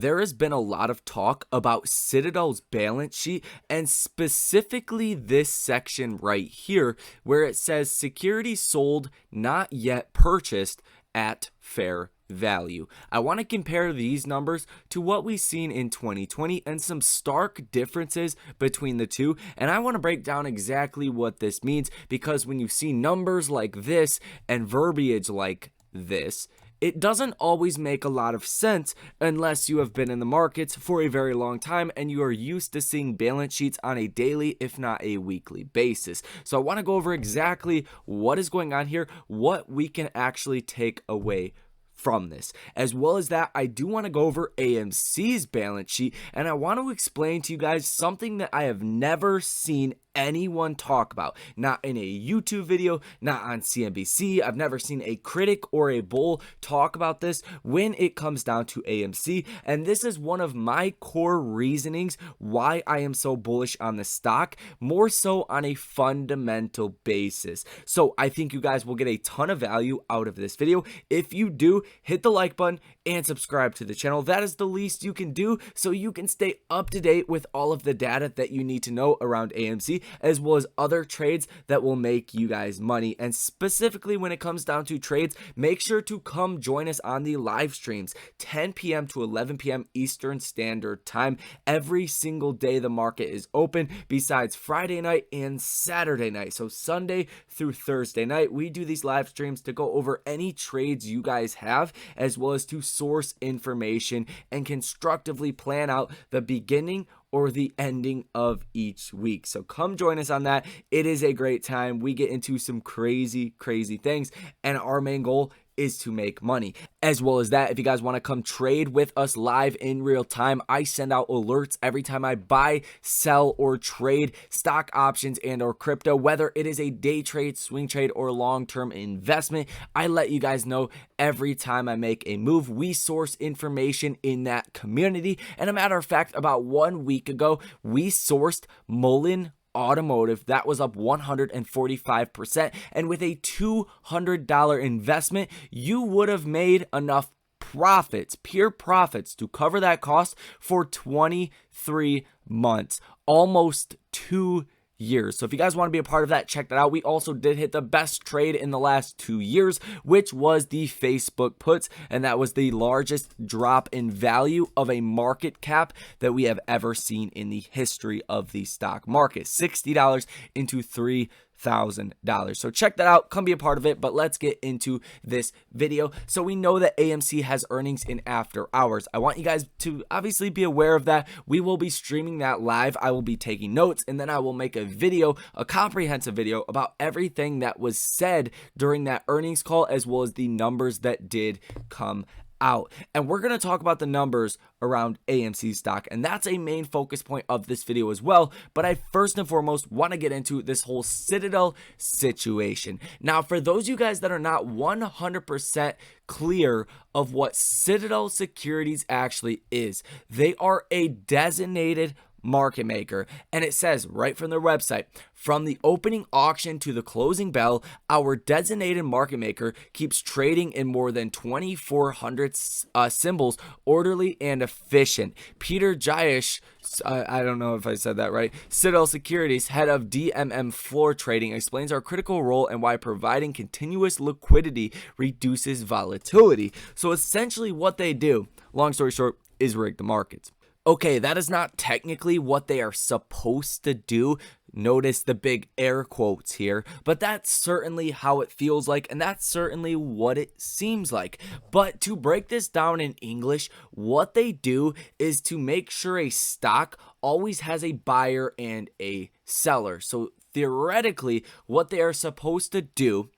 There has been a lot of talk about Citadel's balance sheet and specifically this section right here where it says securities sold, not yet purchased at fair value. I want to compare these numbers to what we've seen in 2020 and some stark differences between the two. And I want to break down exactly what this means because when you see numbers like this and verbiage like this, it doesn't always make a lot of sense unless you have been in the markets for a very long time and you are used to seeing balance sheets on a daily, if not a weekly basis. So I want to go over exactly what is going on here, what we can actually take away from this. As well as that, I do want to go over AMC's balance sheet, and I want to explain to you guys something that I have never seen anyone talk about, not in a YouTube video, not on CNBC. I've never seen a critic or a bull talk about this when it comes down to AMC, and this is one of my core reasonings why I am so bullish on the stock, more so on a fundamental basis. So I think you guys will get a ton of value out of this video. If you do, hit the like button and subscribe to the channel. That is the least you can do so you can stay up to date with all of the data that you need to know around AMC, as well as other trades that will make you guys money. And specifically when it comes down to trades, make sure to come join us on the live streams 10 p.m. to 11 p.m. Eastern Standard Time. Every single day the market is open besides Friday night and Saturday night. So Sunday through Thursday night, we do these live streams to go over any trades you guys have, as well as to source information and constructively plan out the beginning or the ending of each week. So come join us on that. It is a great time. We get into some crazy things, and our main goal is to make money. As well as that, if you guys want to come trade with us live in real time, I send out alerts every time I buy, sell, or trade stock options and or crypto, whether it is a day trade, swing trade, or long-term investment. I let you guys know every time I make a move. We source information in that community. And a matter of fact, about 1 week ago, we sourced Mullen Automotive. That was up 145%, and with a $200 investment, you would have made enough profits, pure profits, to cover that cost for 23 months, almost 2 years. So if you guys want to be a part of that, check that out. We also did hit the best trade in the last 2 years, which was the Facebook puts, and that was the largest drop in value of a market cap that we have ever seen in the history of the stock market. $60 into $3,000. So check that out, come be a part of it, but let's get into this video. So we know that AMC has earnings in after hours. I want you guys to obviously be aware of that. We will be streaming that live. I will be taking notes, and then I will make a video, a comprehensive video about everything that was said during that earnings call, as well as the numbers that did come out. And we're going to talk about the numbers around AMC stock, and that's a main focus point of this video as well. But I first and foremost want to get into this whole Citadel situation. Now, for those of you guys that are not 100% clear of what Citadel Securities actually is, they are a designated market maker, and it says right from their website, from the opening auction to the closing bell, our designated market maker keeps trading in more than 2,400 symbols, orderly and efficient. Peter Jayesh, I don't know if I said that right, Citadel Securities, head of DMM floor trading, explains our critical role and why providing continuous liquidity reduces volatility. So essentially what they do, long story short, is rig the markets. Okay, that is not technically what they are supposed to do. Notice the big air quotes here, but that's certainly how it feels like, and that's certainly what it seems like. But to break this down in English, what they do is to make sure a stock always has a buyer and a seller. So theoretically, what they are supposed to do,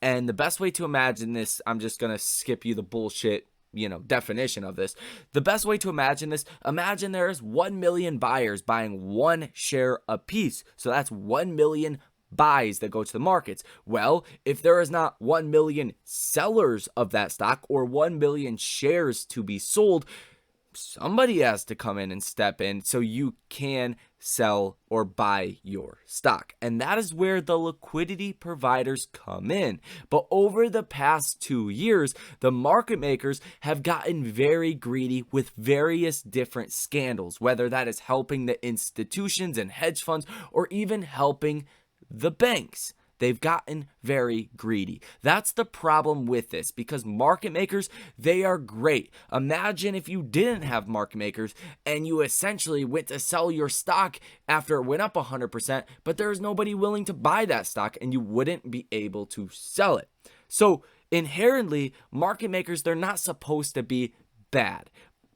and the best way to imagine this, I'm just going to skip you the bullshit definition of this. The best way to imagine this, imagine there's 1 million buyers buying 1 share a piece. So that's 1 million buys that go to the markets. Well, if there is not 1 million sellers of that stock or 1 million shares to be sold, somebody has to come in and step in so you can sell, or buy your stock. And that is where the liquidity providers come in. But over the past 2 years, the market makers have gotten very greedy with various different scandals, whether that is helping the institutions and hedge funds or even helping the banks. They've gotten very greedy. That's the problem with this, because market makers, they are great. Imagine if you didn't have market makers and you essentially went to sell your stock after it went up 100%, but there's nobody willing to buy that stock and you wouldn't be able to sell it. So inherently, market makers, they're not supposed to be bad.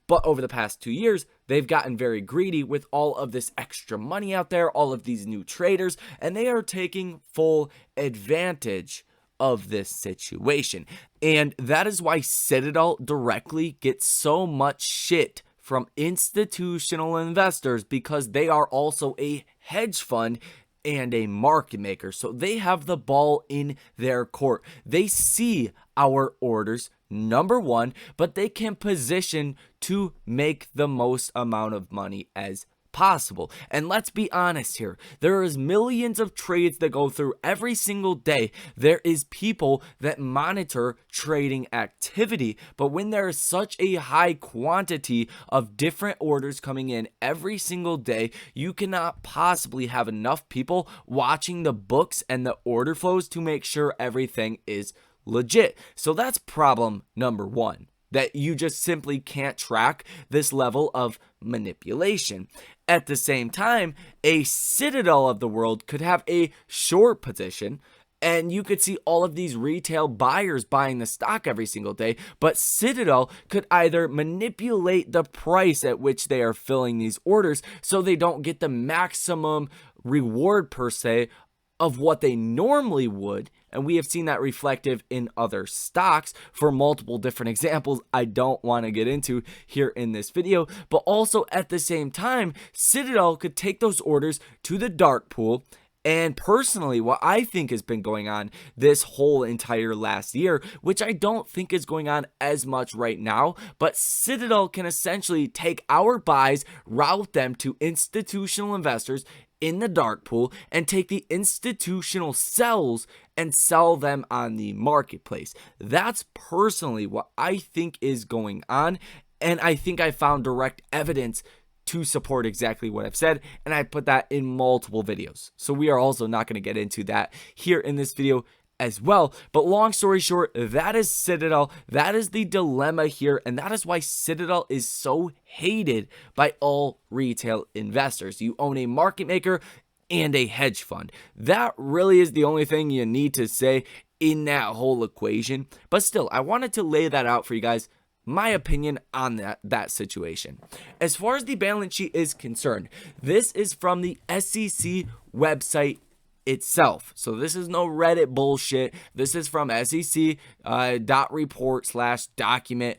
But over the past 2 years, they've gotten very greedy with all of this extra money out there, all of these new traders, and they are taking full advantage of this situation. And that is why Citadel directly gets so much shit from institutional investors, because they are also a hedge fund and a market maker. So they have the ball in their court. They see our orders, number one, but they can position to make the most amount of money as possible. And let's be honest here, there is millions of trades that go through every single day. There is people that monitor trading activity, but when there is such a high quantity of different orders coming in every single day, you cannot possibly have enough people watching the books and the order flows to make sure everything is legit. So that's problem number one, that you just simply can't track this level of manipulation. At the same time, a Citadel of the world could have a short position, and you could see all of these retail buyers buying the stock every single day, but Citadel could either manipulate the price at which they are filling these orders so they don't get the maximum reward per se of what they normally would, and we have seen that reflective in other stocks for multiple different examples I don't want to get into here in this video. But also at the same time, Citadel could take those orders to the dark pool. And personally, what I think has been going on this whole entire last year, which I don't think is going on as much right now, but Citadel can essentially take our buys, route them to institutional investors in the dark pool, and take the institutional sells and sell them on the marketplace. That's personally what I think is going on, and I think I found direct evidence to support exactly what I've said, and I put that in multiple videos. So we are also not going to get into that here in this video as well. But long story short, that is Citadel. That is the dilemma here, and that is why Citadel is so hated by all retail investors. You own a market maker and a hedge fund. That really is the only thing you need to say in that whole equation. But still, I wanted to lay that out for you guys, my opinion on that situation. As far as the balance sheet is concerned, this is from the SEC website itself. So this is no Reddit bullshit. This is from SEC.report/document.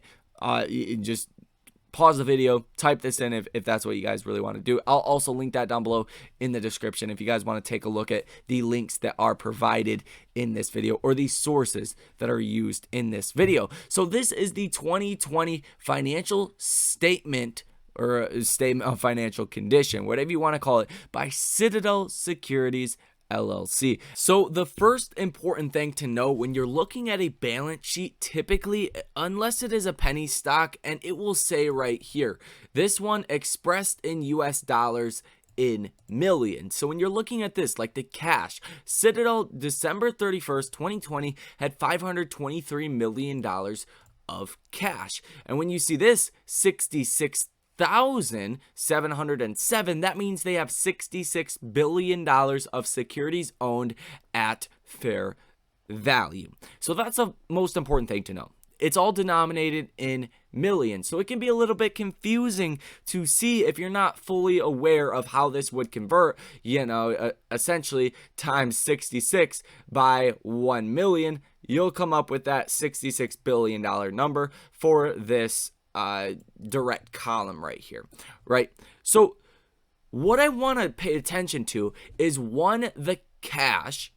Just pause the video, type this in if that's what you guys really want to do. I'll also link that down below in the description if you guys want to take a look at the links that are provided in this video or the sources that are used in this video. So this is the 2020 financial statement, or a statement of financial condition, whatever you want to call it, by Citadel Securities LLC. So the first important thing to know when you're looking at a balance sheet, typically, unless it is a penny stock, and it will say right here, this one expressed in US dollars in millions. So when you're looking at this, like the cash, Citadel December 31st, 2020 had $523 million of cash. And when you see this, 66,707, that means they have $66 billion of securities owned at fair value. So that's the most important thing to know. It's all denominated in millions, so it can be a little bit confusing to see if you're not fully aware of how this would convert. Essentially times 66 by 1 million, you'll come up with that $66 billion number for this direct column right here, right? So what I want to pay attention to is, one, the cash,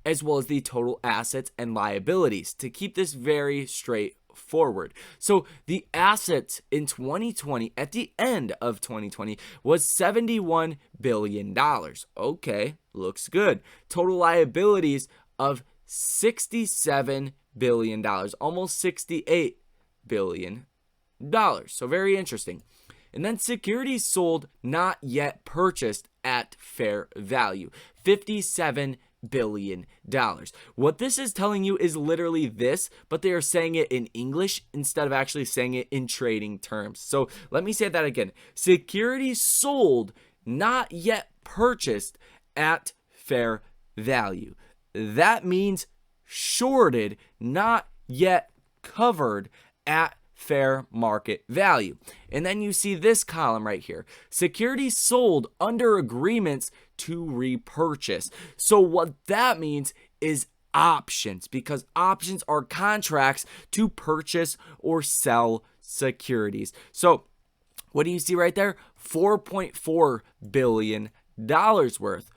as well as the total assets and liabilities, to keep this very straightforward. forward. So the assets in 2020, at the end of 2020, was $71 billion. Okay, looks good. Total liabilities of $67 billion, almost $68 billion. So very interesting. And then securities sold not yet purchased at fair value, $57 billion. What this is telling you is literally this, but they are saying it in English instead of actually saying it in trading terms. So let me say that again. Securities sold not yet purchased at fair value. That means shorted, not yet covered at fair market value. And then you see this column right here. Securities sold under agreements to repurchase. So what that means is options, because options are contracts to purchase or sell securities. So what do you see right there? $4.4 billion worth.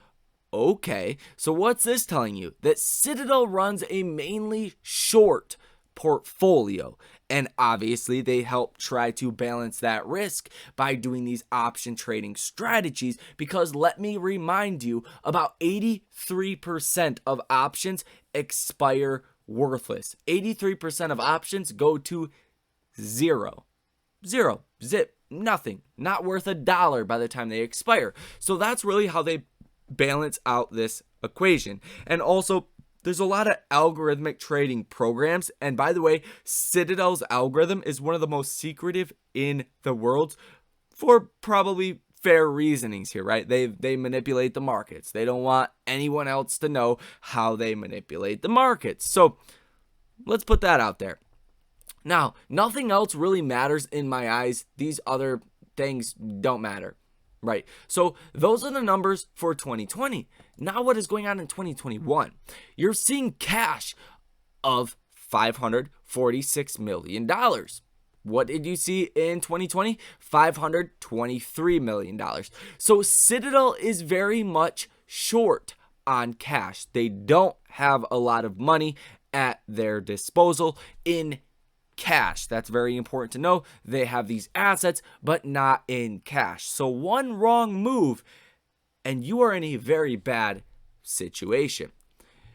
Okay, so what's this telling you? That Citadel runs a mainly short portfolio, and obviously they help try to balance that risk by doing these option trading strategies, because let me remind you, about 83% of options expire worthless. 83% of options go to zero, zip, nothing, not worth $1 by the time they expire. So that's really how they balance out this equation. And also, there's a lot of algorithmic trading programs, and by the way, Citadel's algorithm is one of the most secretive in the world for probably fair reasonings here, right? They manipulate the markets. They don't want anyone else to know how they manipulate the markets. So let's put that out there. Now, nothing else really matters in my eyes. These other things don't matter, right? So those are the numbers for 2020. Now what is going on in 2021? You're seeing cash of $546 million. What did you see in 2020? $523 million. So Citadel is very much short on cash. They don't have a lot of money at their disposal in cash. That's very important to know. They have these assets, but not in cash. So one wrong move, and you are in a very bad situation.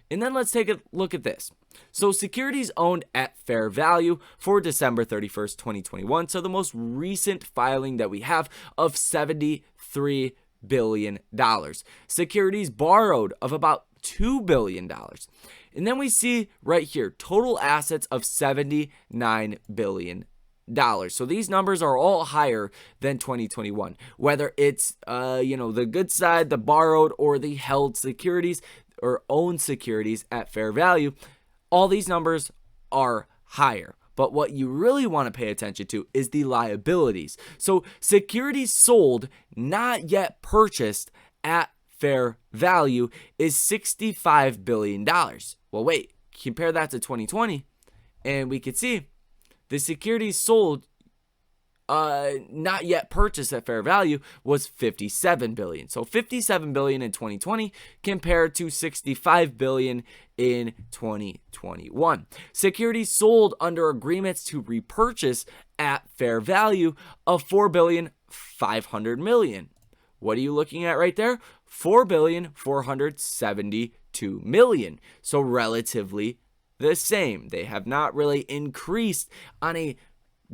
And then let's take a look at this. So securities owned at fair value for December 31st, 2021. So the most recent filing that we have of $73 billion. Securities borrowed of about $2 billion. And then we see right here, total assets of $79 billion. So these numbers are all higher than 2021, whether it's, the good side, the borrowed, or the held securities or owned securities at fair value. All these numbers are higher. But what you really want to pay attention to is the liabilities. So securities sold, not yet purchased at fair value is $65 billion. Well, wait, compare that to 2020, and we could see the securities sold, not yet purchased at fair value, was $57 billion. So $57 billion in 2020 compared to $65 billion in 2021. Securities sold under agreements to repurchase at fair value of $4.5 billion. What are you looking at right there? $4.472 billion. So relatively the same. They have not really increased on a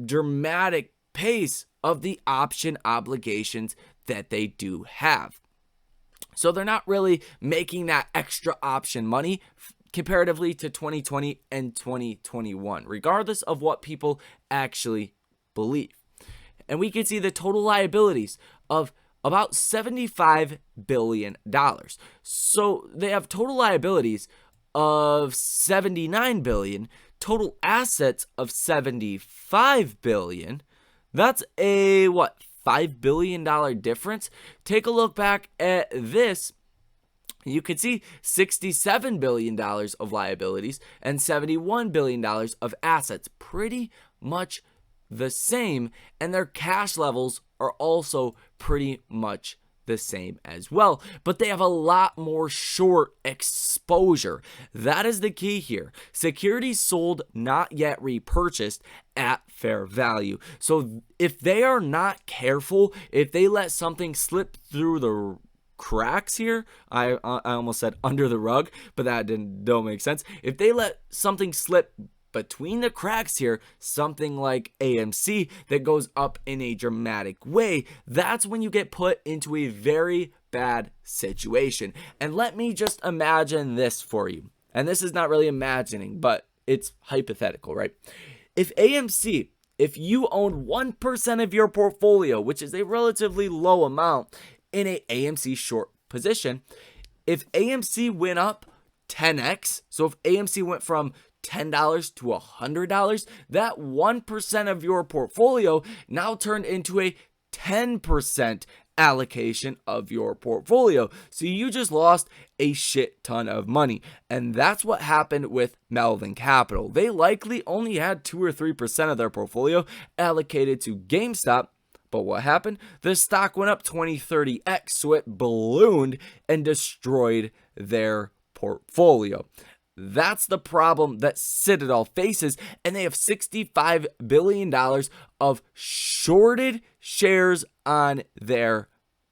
dramatic pace of the option obligations that they do have. So they're not really making that extra option money comparatively to 2020 and 2021, regardless of what people actually believe. And we can see the total liabilities of about $75 billion. So they have total liabilities of $79 billion, total assets of $75 billion. That's a, $5 billion difference? Take a look back at this. You can see $67 billion of liabilities and $71 billion of assets. Pretty much the same, and their cash levels are also pretty much the same as well, but they have a lot more short exposure. That is the key here. Securities sold, not yet repurchased at fair value. So if they are not careful, if they let something slip through the cracks here, I almost said under the rug, but that don't make sense. If they let something slip between the cracks here, something like AMC that goes up in a dramatic way, that's when you get put into a very bad situation. And let me just imagine this for you. And this is not really imagining, but it's hypothetical, right? If AMC, if you own 1% of your portfolio, which is a relatively low amount in a AMC short position, if AMC went up 10x, so if AMC went from $10 to $100, that 1% of your portfolio now turned into a 10% allocation of your portfolio. So you just lost a shit ton of money. And that's what happened with Melvin Capital. They likely only had 2 or 3% of their portfolio allocated to GameStop. But what happened? The stock went up 20, 30x, so it ballooned and destroyed their portfolio. That's the problem that Citadel faces, and they have $65 billion of shorted shares on their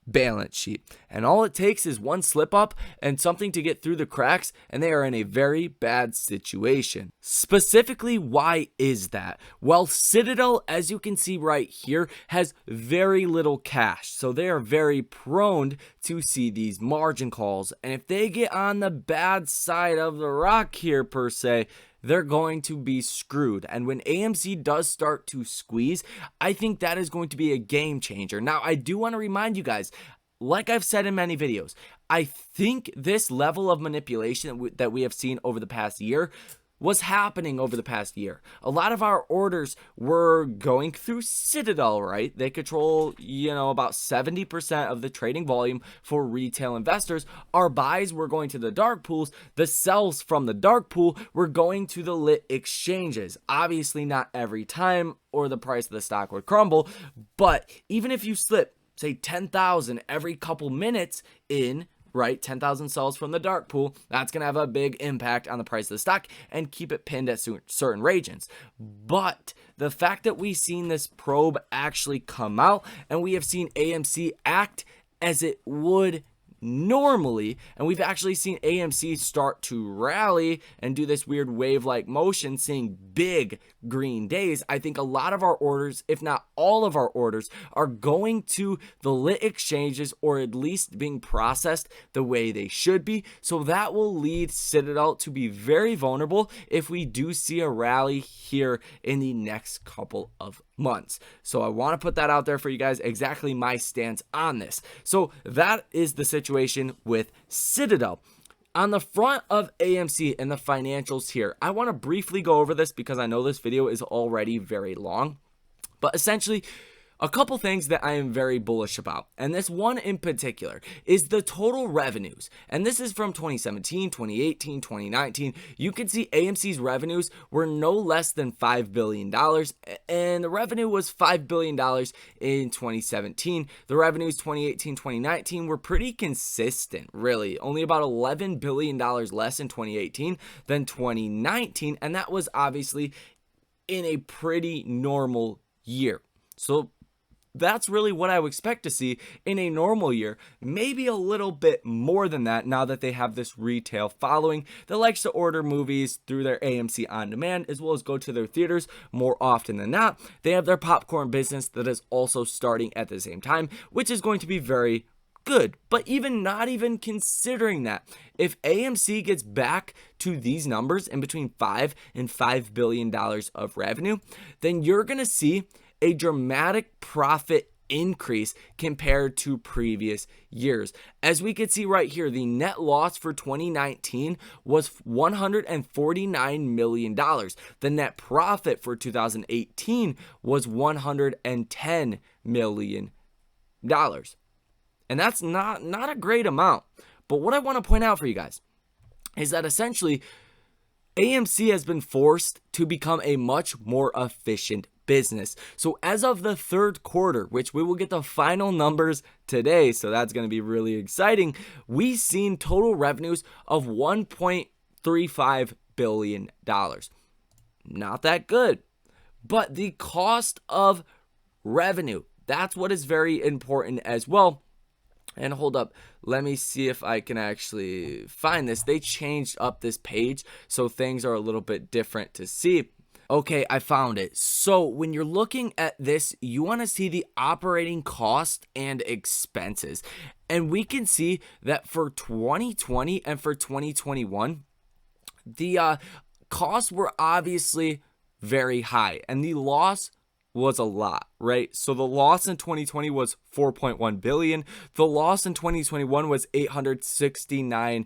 balance sheet. And all it takes is one slip up and something to get through the cracks, and they are in a very bad situation. Specifically, why is that? Well, Citadel, as you can see right here, has very little cash, so they are very prone to see these margin calls. And if they get on the bad side of the rock here, per se, they're going to be screwed. And when AMC does start to squeeze, I think that is going to be a game changer. Now, I do want to remind you guys, like I've said in many videos, I think this level of manipulation that we have seen over the past year was happening over the past year. A lot of our orders were going through Citadel, right? They control, about 70% of the trading volume for retail investors. Our buys were going to the dark pools. The sells from the dark pool were going to the lit exchanges. Obviously not every time, or the price of the stock would crumble. But even if you slip, say 10,000 every couple minutes in, right, 10,000 sells from the dark pool, that's going to have a big impact on the price of the stock and keep it pinned at certain regions. But the fact that we've seen this probe actually come out, and we have seen AMC act as it would normally, and we've actually seen AMC start to rally and do this weird wave-like motion, seeing big green days. I think a lot of our orders, if not all of our orders, are going to the lit exchanges, or at least being processed the way they should be. So that will lead Citadel to be very vulnerable if we do see a rally here in the next couple of months. So I want to put that out there for you guys, exactly my stance on this. So that is the situation with Citadel. On the front of AMC and the financials here, I want to briefly go over this because I know this video is already very long, but essentially a couple things that I am very bullish about, and this one in particular is the total revenues. And this is from 2017, 2018, 2019. You can see AMC's revenues were no less than $5 billion, and the revenue was $5 billion in 2017. The revenues 2018, 2019 were pretty consistent, really. Only about $11 billion less in 2018 than 2019, and that was obviously in a pretty normal year. So that's really what I would expect to see in a normal year. Maybe a little bit more than that now that they have this retail following that likes to order movies through their AMC On Demand, as well as go to their theaters more often than not. They have their popcorn business that is also starting at the same time, which is going to be very good. But not even considering that, if AMC gets back to these numbers in between $5 and $5 billion of revenue, then you're going to see a dramatic profit increase compared to previous years. As we can see right here, the net loss for 2019 was $149 million. The net profit for 2018 was $110 million. And that's not a great amount. But what I want to point out for you guys is that essentially AMC has been forced to become a much more efficient business. So as of the third quarter, which we will get the final numbers today, so that's going to be really exciting, we've seen total revenues of $1.35 billion. Not that good. But the cost of revenue, that's what is very important as well. And hold up, let me see if I can actually find this. They changed up this page, so things are a little bit different to see. Okay, I found it. So when you're looking at this, you want to see the operating cost and expenses. And we can see that for 2020 and for 2021, the costs were obviously very high, and the loss was a lot, right? So the loss in 2020 was 4.1 billion. The loss in 2021 was $869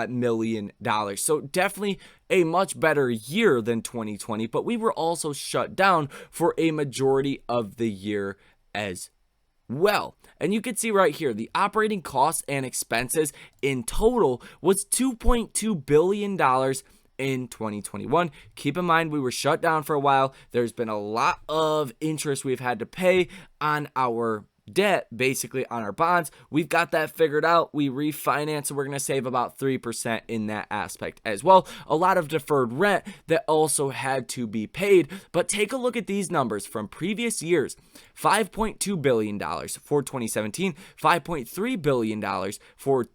million. So definitely a much better year than 2020, but we were also shut down for a majority of the year as well. And you can see right here, the operating costs and expenses in total was $2.2 billion in 2021. Keep in mind, we were shut down for a while. There's been a lot of interest we've had to pay on our debt, basically on our bonds. We've got that figured out. We refinance, and we're going to save about 3% in that aspect as well. A lot of deferred rent that also had to be paid. But take a look at these numbers from previous years. $5.2 billion for 2017, $5.3 billion for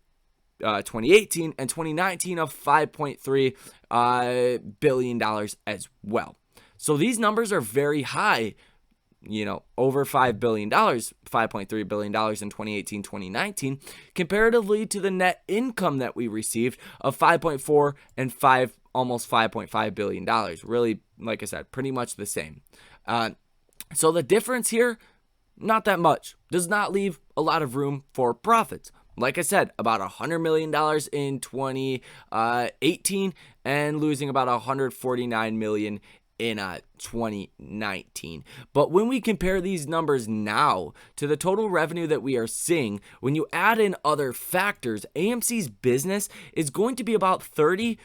2018, and 2019 of $5.3 billion as well. So these numbers are very high, over $5 billion, $5.3 billion in 2018, 2019, comparatively to the net income that we received of 5.4 and almost $5.5 billion. Really, like I said, pretty much the same. So the difference here, not that much. Does not leave a lot of room for profits. Like I said, about $100 million in 2018 and losing about $149 million in 2019. But when we compare these numbers now to the total revenue that we are seeing, when you add in other factors, AMC's business is going to be about 30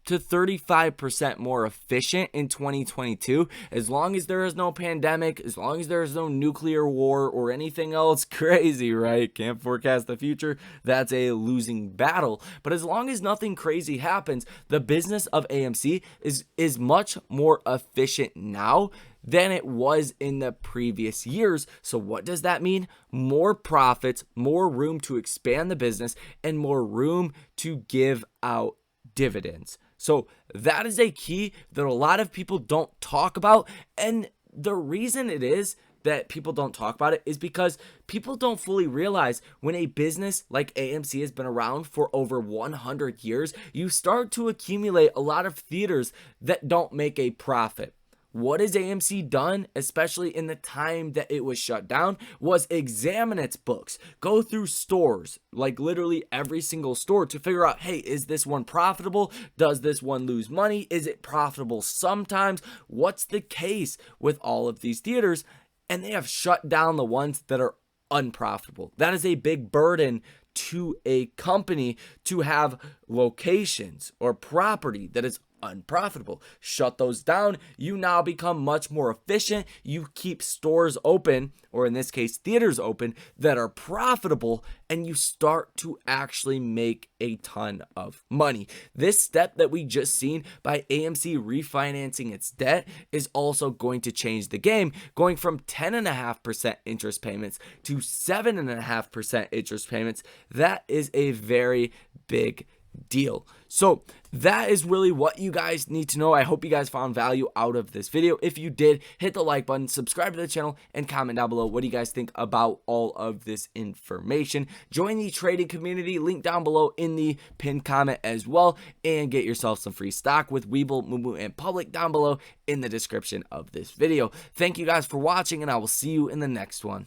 to 35% more efficient in 2022, as long as there is no pandemic, as long as there is no nuclear war or anything else crazy, right? Can't forecast the future. That's a losing battle. But as long as nothing crazy happens, the business of AMC is much more efficient now than it was in the previous years. So what does that mean? More profits, more room to expand the business, and more room to give out dividends. So that is a key that a lot of people don't talk about. And the reason it is that people don't talk about it is because people don't fully realize when a business like AMC has been around for over 100 years, you start to accumulate a lot of theaters that don't make a profit. What has AMC done, especially in the time that it was shut down, was examine its books, go through stores, like literally every single store, to figure out, hey, is this one profitable? Does this one lose money? Is it profitable sometimes? What's the case with all of these theaters? And they have shut down the ones that are unprofitable. That is a big burden to a company to have locations or property that is unprofitable. Shut those down. You now become much more efficient. You keep stores open, or in this case, theaters open, that are profitable, and you start to actually make a ton of money. This step that we just seen by AMC refinancing its debt is also going to change the game, going from 10.5% interest payments to 7.5% interest payments. That is a very big deal. So that is really what you guys need to know. I hope you guys found value out of this video. If you did, hit the like button, subscribe to the channel, and comment down below what do you guys think about all of this information. Join the trading community, link down below in the pinned comment as well, and get yourself some free stock with Webull, Moomoo, and Public down below in the description of this video. Thank you guys for watching, and I will see you in the next one.